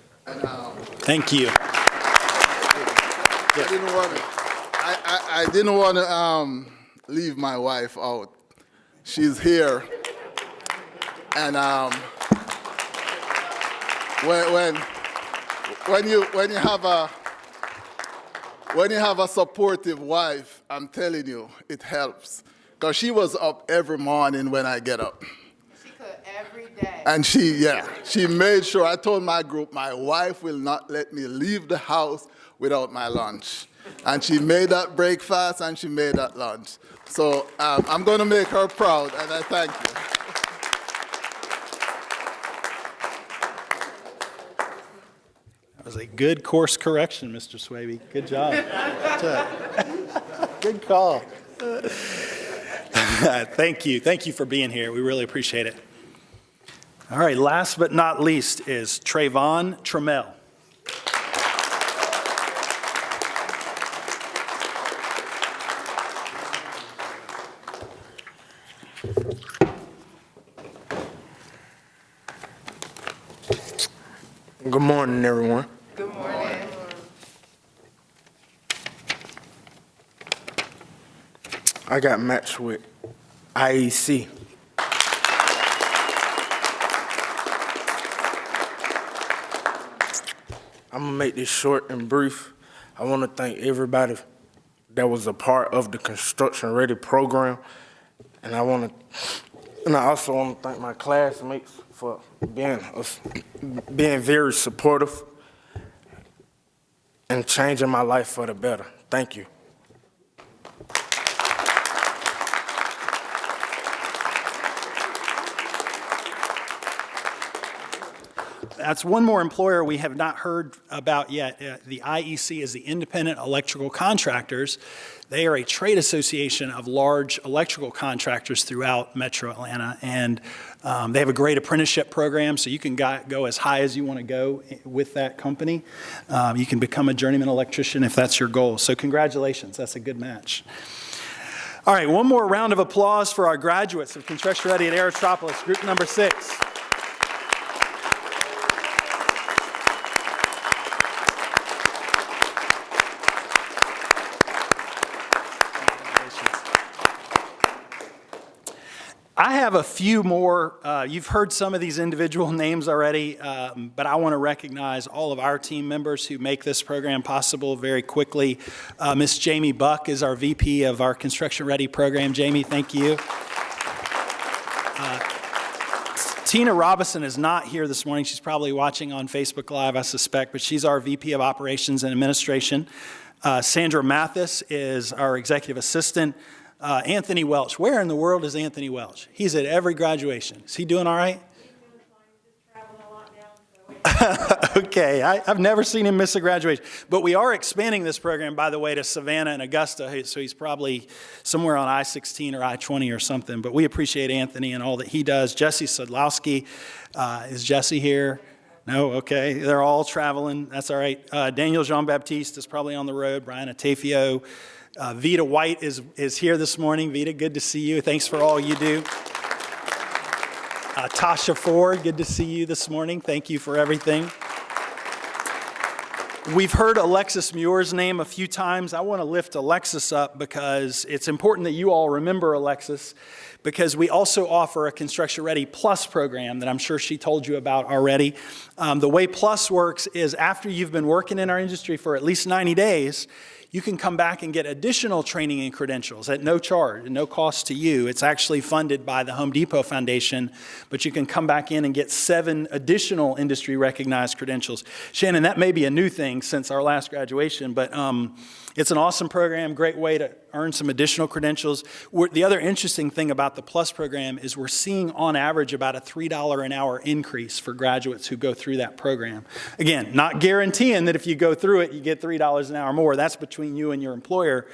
Thank you. I didn't want to leave my wife out. She's here, and when you have a supportive wife, I'm telling you, it helps. Because she was up every morning when I get up. She could every day. And she made sure, I told my group, my wife will not let me leave the house without my lunch. And she made that breakfast and she made that lunch. So I'm going to make her proud, and I thank you. That was a good course correction, Mr. Swaby. Good job. Good call. Thank you. Thank you for being here. We really appreciate it. All right, last but not least is Trayvon Trammell. Good morning, everyone. Good morning. I got matched with IEC. I'm gonna make this short and brief. I want to thank everybody that was a part of the Construction Ready program, and I also want to thank my classmates for being very supportive and changing my life for the better. Thank you. That's one more employer we have not heard about yet. The IEC is the Independent Electrical Contractors. They are a trade association of large electrical contractors throughout Metro Atlanta, and they have a great apprenticeship program, so you can go as high as you want to go with that company. You can become a journeyman electrician if that's your goal. So congratulations, that's a good match. All right, one more round of applause for our graduates of Construction Ready at Aerotropolis, group number 6. I have a few more. You've heard some of these individual names already, but I want to recognize all of our team members who make this program possible very quickly. Miss Jamie Buck is our VP of our Construction Ready program. Jamie, thank you. Tina Robinson is not here this morning. She's probably watching on Facebook Live, I suspect, but she's our VP of Operations and Administration. Sandra Mathis is our Executive Assistant. Anthony Welch. Where in the world is Anthony Welch? He's at every graduation. Is he doing all right? Okay, I've never seen him miss a graduation. But we are expanding this program, by the way, to Savannah and Augusta, so he's probably somewhere on I-16 or I-20 or something. But we appreciate Anthony and all that he does. Jesse Sudlowski. Is Jesse here? No? Okay. They're all traveling. That's all right. Daniel Jean-Baptiste is probably on the road. Brian Atafio. Vita White is here this morning. Vita, good to see you. Thanks for all you do. Tasha Ford, good to see you this morning. Thank you for everything. We've heard Alexis Muir's name a few times. I want to lift Alexis up because it's important that you all remember Alexis, because we also offer a Construction Ready Plus program that I'm sure she told you about already. The way Plus works is after you've been working in our industry for at least 90 days, you can come back and get additional training and credentials at no charge and no cost to you. It's actually funded by the Home Depot Foundation, but you can come back in and get 7 additional industry recognized credentials. Shannon, that may be a new thing since our last graduation, but it's an awesome program, great way to earn some additional credentials. The other interesting thing about the Plus program is we're seeing on average about a $3 an hour increase for graduates who go through that program. Again, not guaranteeing that if you go through it, you get $3 an hour more. That's between you and your employer.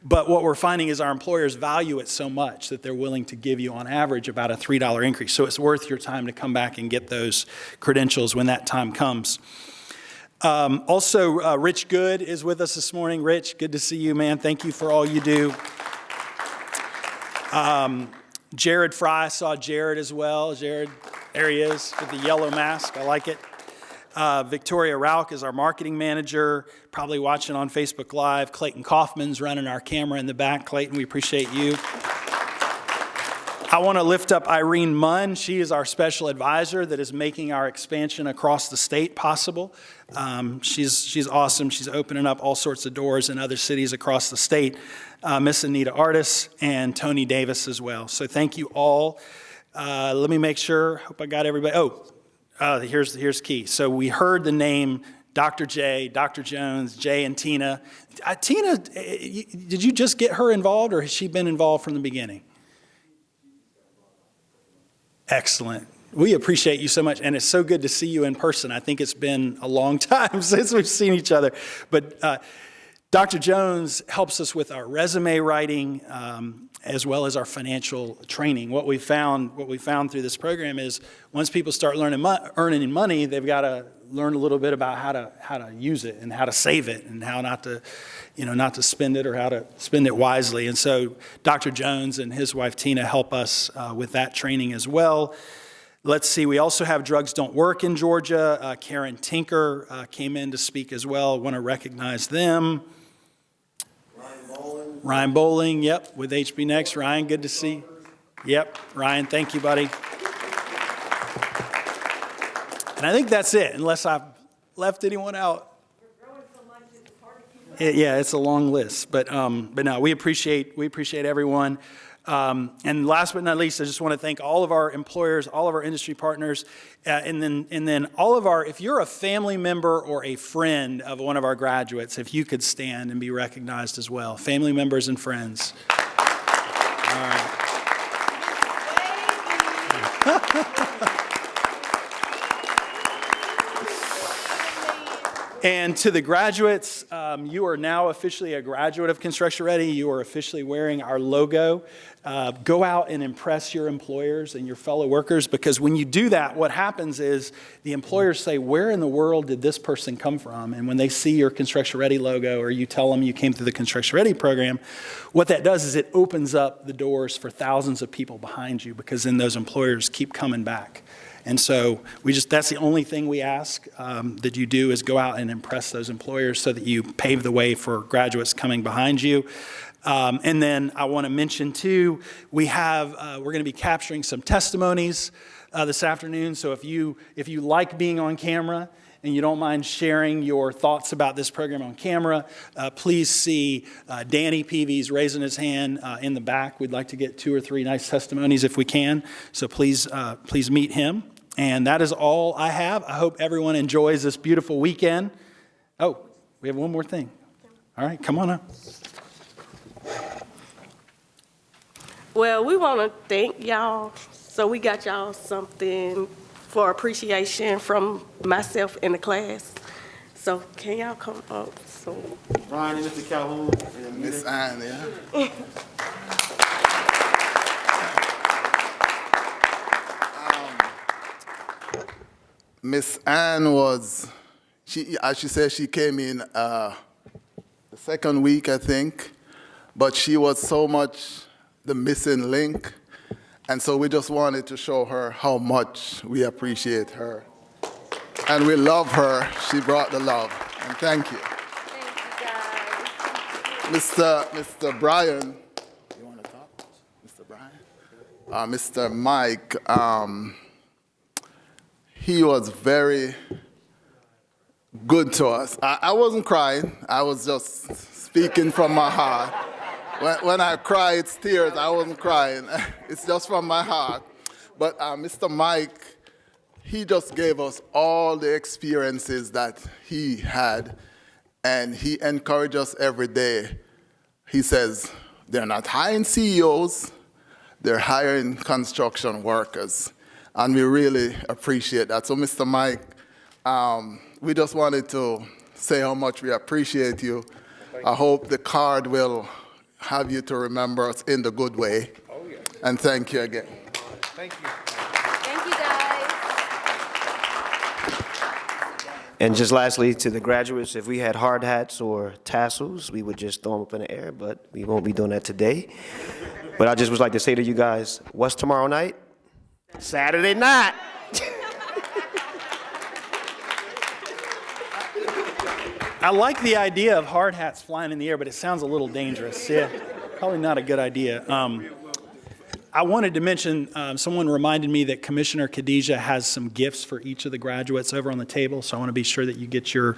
But what we're finding is our employers value it so much that they're willing to give you on average about a $3 increase. So it's worth your time to come back and get those credentials when that time comes. Also, Rich Good is with us this morning. Rich, good to see you, man. Thank you for all you do. Jared Fry, I saw Jared as well. Jared, there he is with the yellow mask. I like it. Victoria Rauch is our marketing manager, probably watching on Facebook Live. Clayton Kaufman's running our camera in the back. Clayton, we appreciate you. I want to lift up Irene Munn. She is our special advisor that is making our expansion across the state possible. She's awesome. She's opening up all sorts of doors in other cities across the state. Miss Anita Artis and Tony Davis as well. So thank you all. Let me make sure. Hope I got everybody. Here's key. So we heard the name Dr. J, Dr. Jones, Jay and Tina. Tina, did you just get her involved, or has she been involved from the beginning? Excellent. We appreciate you so much, and it's so good to see you in person. I think it's been a long time since we've seen each other. But Dr. Jones helps us with our resume writing as well as our financial training. What we found through this program is once people start earning money, they've got to learn a little bit about how to use it and how to save it and how not to spend it or how to spend it wisely. And so Dr. Jones and his wife Tina help us with that training as well. Let's see, we also have Drugs Don't Work in Georgia. Karen Tinker came in to speak as well. Want to recognize them. Ryan Bowling, yep, with HB Next. Ryan, good to see you. Yep, Ryan, thank you, buddy. And I think that's it, unless I've left anyone out. Yeah, it's a long list, but no, we appreciate everyone. And last but not least, I just want to thank all of our employers, all of our industry partners, and then all of our, if you're a family member or a friend of one of our graduates, if you could stand and be recognized as well. Family members and friends. All right. And to the graduates, you are now officially a graduate of Construction Ready. You are officially wearing our logo. Go out and impress your employers and your fellow workers, because when you do that, what happens is the employers say, where in the world did this person come from? And when they see your Construction Ready logo, or you tell them you came through the Construction Ready program, what that does is it opens up the doors for thousands of people behind you, because then those employers keep coming back. And so that's the only thing we ask that you do is go out and impress those employers so that you pave the way for graduates coming behind you. And then I want to mention too, we're going to be capturing some testimonies this afternoon. So if you like being on camera and you don't mind sharing your thoughts about this program on camera, please see Danny Peavy's raising his hand in the back. We'd like to get 2 or 3 nice testimonies if we can. So please meet him. And that is all I have. I hope everyone enjoys this beautiful weekend. Oh, we have one more thing. All right, come on up. Well, we want to thank y'all. So we got y'all something for appreciation from myself in the class. So can y'all come up? So Ryan and Mr. Calhoun. Miss Ann, yeah. Miss Ann was, as she said, she came in the second week, I think, but she was so much the missing link. And so we just wanted to show her how much we appreciate her. And we love her. She brought the love. And thank you. Thank you, guys. Mr. Brian, you want to talk? Mr. Brian? Mr. Mike, he was very good to us. I wasn't crying. I was just speaking from my heart. When I cry, it's tears. I wasn't crying. It's just from my heart. But Mr. Mike, he just gave us all the experiences that he had, and he encouraged us every day. He says, they're not hiring CEOs, they're hiring construction workers. And we really appreciate that. So, Mr. Mike, we just wanted to say how much we appreciate you. I hope the card will have you to remember us in the good way. Oh, yeah. And thank you again. Thank you. Thank you, guys. And just lastly, to the graduates, if we had hard hats or tassels, we would just throw them up in the air, but we won't be doing that today. But I just would like to say to you guys, what's tomorrow night? Saturday night. I like the idea of hard hats flying in the air, but it sounds a little dangerous. Yeah, probably not a good idea. I wanted to mention, someone reminded me that Commissioner Khadijah has some gifts for each of the graduates over on the table, so I want to be sure that you get your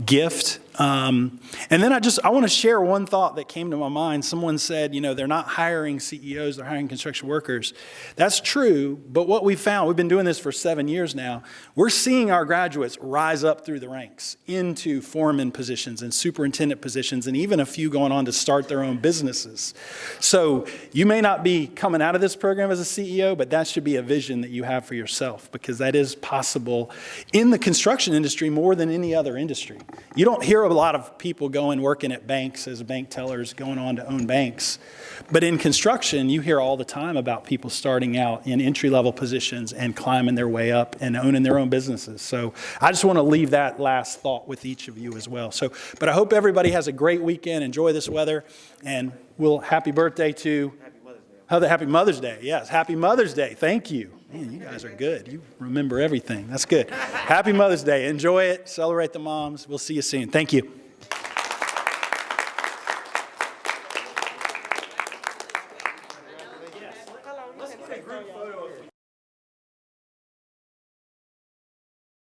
gift. And then I want to share one thought that came to my mind. Someone said, they're not hiring CEOs, they're hiring construction workers. That's true, but what we found, we've been doing this for 7 years now, we're seeing our graduates rise up through the ranks into foreman positions and superintendent positions, and even a few going on to start their own businesses. So you may not be coming out of this program as a CEO, but that should be a vision that you have for yourself, because that is possible in the construction industry more than any other industry. You don't hear a lot of people going working at banks as bank tellers, going on to own banks. But in construction, you hear all the time about people starting out in entry-level positions and climbing their way up and owning their own businesses. So I just want to leave that last thought with each of you as well. But I hope everybody has a great weekend. Enjoy this weather. And happy birthday to... Happy Mother's Day. Yes, Happy Mother's Day. Thank you. Man, you guys are good. You remember everything. That's good. Happy Mother's Day. Enjoy it. Celebrate the moms. We'll see you soon. Thank you.